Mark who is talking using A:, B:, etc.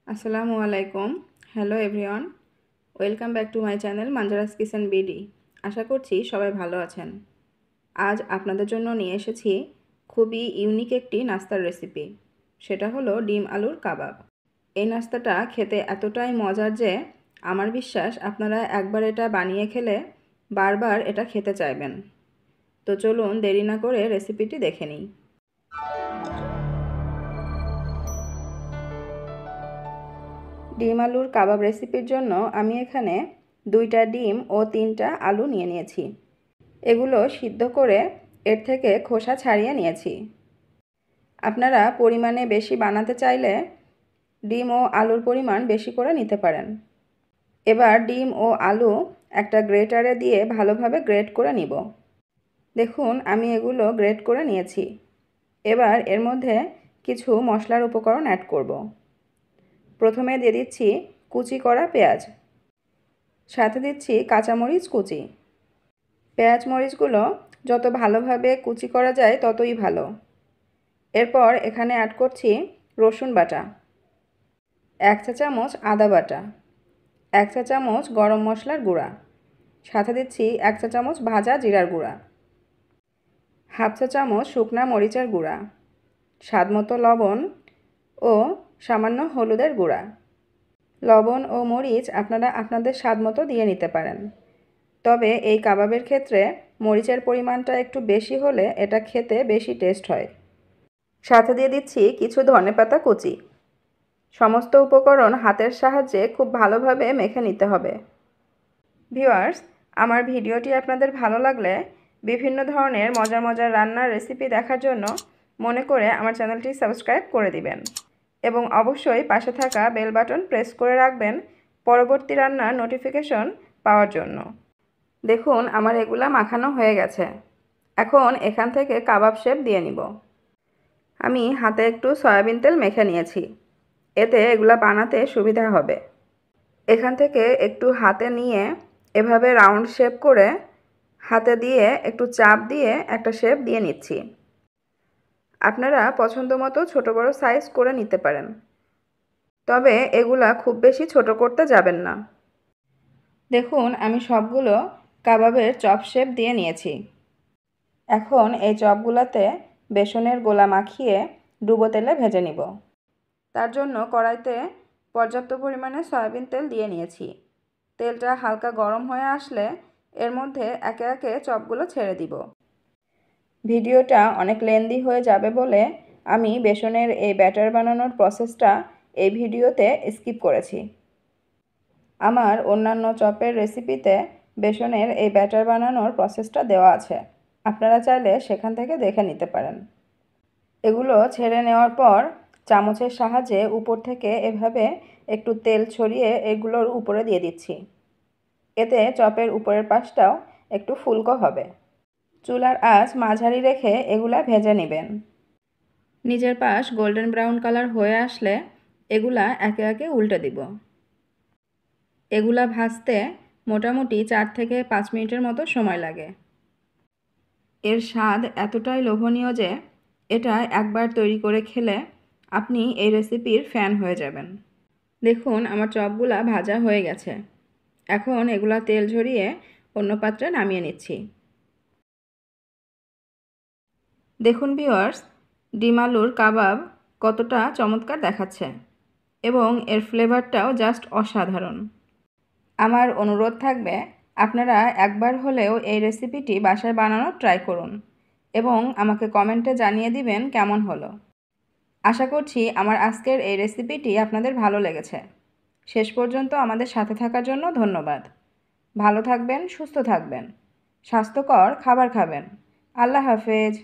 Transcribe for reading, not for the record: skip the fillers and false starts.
A: আসসালামু আলাইকুম। Hello everyone, welcome back to my channel Manjaras kitchen BD. আশা করছি সবাই ভালো আছেন। আজ আপনাদের জন্য নিয়ে এসেছি খুবই ইউনিক একটি নাস্তার রেসিপি। সেটা হলো ডিম আলুর কাবাব। এই নাস্তাটা খেতে এতটাই মজার যে আমার বিশ্বাস আপনারা একবার এটা বানিয়ে খেলে বারবার এটা খেতে চাইবেন। তো চলুন দেরি না করে রেসিপিটি দেখে নিই। ডিম আলুর কাবাব রেসিপির জন্য আমি এখানে 2টা ডিম ও 3টা আলু নিয়ে নিয়েছি। এগুলো সিদ্ধ করে এর থেকে খোসা ছাড়িয়ে নিয়েছি। আপনারা পরিমাণে বেশি বানাতে চাইলে ডিম ও আলুর পরিমাণ বেশি করে নিতে পারেন। এবার ডিম ও আলু একটা গ্রেটারে দিয়ে ভালোভাবে গ্রেট করে নিব। দেখুন আমি এগুলো গ্রেট করে নিয়েছি। এবার এর মধ্যে কিছু মশলার উপকরণ অ্যাড করব। প্রথমে দিয়ে দিচ্ছি কুচি করা পেঁয়াজ, সাথে দিচ্ছি কাঁচামরিচ কুচি। পেঁয়াজ মরিচগুলো যত ভালোভাবে কুচি করা যায় ততই ভালো। এরপর এখানে অ্যাড করছি রসুন বাটা, 1 চা চামচ আদা বাটা, 1 চা চামচ গরম মশলার গুঁড়া, সাথে দিচ্ছি 1 চা চামচ ভাজা জিরার গুঁড়া, হাফ চা চামচ শুকনা মরিচের গুঁড়া, স্বাদমতো লবণ ও সামান্য হলুদের গুঁড়া। লবণ ও মরিচ আপনারা আপনাদের স্বাদমতো দিয়ে নিতে পারেন। তবে এই কাবাবের ক্ষেত্রে মরিচের পরিমাণটা একটু বেশি হলে এটা খেতে বেশি টেস্ট হয়। সাথে দিয়ে দিচ্ছি কিছু ধনেপাতা কুচি। সমস্ত উপকরণ হাতের সাহায্যে খুব ভালোভাবে মেখে নিতে হবে। ভিউয়ার্স, আমার ভিডিওটি আপনাদের ভালো লাগলে বিভিন্ন ধরনের মজার মজার রান্নার রেসিপি দেখার জন্য মনে করে আমার চ্যানেলটি সাবস্ক্রাইব করে দিবেন এবং অবশ্যই পাশে থাকা বেল বাটন প্রেস করে রাখবেন পরবর্তী রান্নার নোটিফিকেশন পাওয়ার জন্য। দেখুন আমার এগুলা মাখানো হয়ে গেছে। এখন এখান থেকে কাবাব শেপ দিয়ে নিব। আমি হাতে একটু সয়াবিন তেল মেখে নিয়েছি, এতে এগুলা বানাতে সুবিধা হবে। এখান থেকে একটু হাতে নিয়ে এভাবে রাউন্ড শেপ করে হাতে দিয়ে একটু চাপ দিয়ে একটা শেপ দিয়ে নিচ্ছি। আপনারা পছন্দ মতো ছোটো বড়ো সাইজ করে নিতে পারেন, তবে এগুলা খুব বেশি ছোট করতে যাবেন না। দেখুন আমি সবগুলো কাবাবের চপ শেপ দিয়ে নিয়েছি। এখন এই চপগুলোতে বেসনের গোলা মাখিয়ে ডুবো তেলে ভেজে নিব। তার জন্য কড়াইতে পর্যাপ্ত পরিমাণে সয়াবিন তেল দিয়ে নিয়েছি। তেলটা হালকা গরম হয়ে আসলে এর মধ্যে একে একে চপগুলো ছেড়ে দিব। ভিডিওটা অনেক লেন্দি হয়ে যাবে বলে আমি বেসনের এই ব্যাটার বানানোর প্রসেসটা এই ভিডিওতে স্কিপ করেছি। আমার অন্যান্য চপের রেসিপিতে বেসনের এই ব্যাটার বানানোর প্রসেসটা দেওয়া আছে, আপনারা চাইলে সেখান থেকে দেখে নিতে পারেন। এগুলো ছেড়ে নেওয়ার পর চামচের সাহায্যে উপর থেকে এভাবে একটু তেল ছড়িয়ে এগুলোর উপরে দিয়ে দিচ্ছি। এতে চপের উপরের পাশটাও একটু ফুলকো হবে। চুলার আঁচ মাঝারি রেখে এগুলা ভেজে নেবেন। নিচের পাশ গোল্ডেন ব্রাউন কালার হয়ে আসলে এগুলা একে একে উল্টে দিব। এগুলা ভাজতে মোটামুটি 4 থেকে 5 মিনিটের মতো সময় লাগে। এর স্বাদ এতটাই লোভনীয় যে এটা একবার তৈরি করে খেলে আপনি এই রেসিপির ফ্যান হয়ে যাবেন। দেখুন আমার চপগুলা ভাজা হয়ে গেছে। এখন এগুলা তেল ঝরিয়ে অন্য পাত্রে নামিয়ে নিচ্ছি। দেখুন ভিউয়ার্স, ডিম আলুর কাবাব কতটা চমৎকার দেখাচ্ছে এবং এর ফ্লেভারটাও জাস্ট অসাধারণ। আমার অনুরোধ থাকবে আপনারা একবার হলেও এই রেসিপিটি বাসায় বানানোর ট্রাই করুন এবং আমাকে কমেন্টে জানিয়ে দিবেন কেমন হলো। আশা করছি আমার আজকের এই রেসিপিটি আপনাদের ভালো লেগেছে। শেষ পর্যন্ত আমাদের সাথে থাকার জন্য ধন্যবাদ। ভালো থাকবেন, সুস্থ থাকবেন, স্বাস্থ্যকর খাবার খাবেন। আল্লাহ হাফেজ।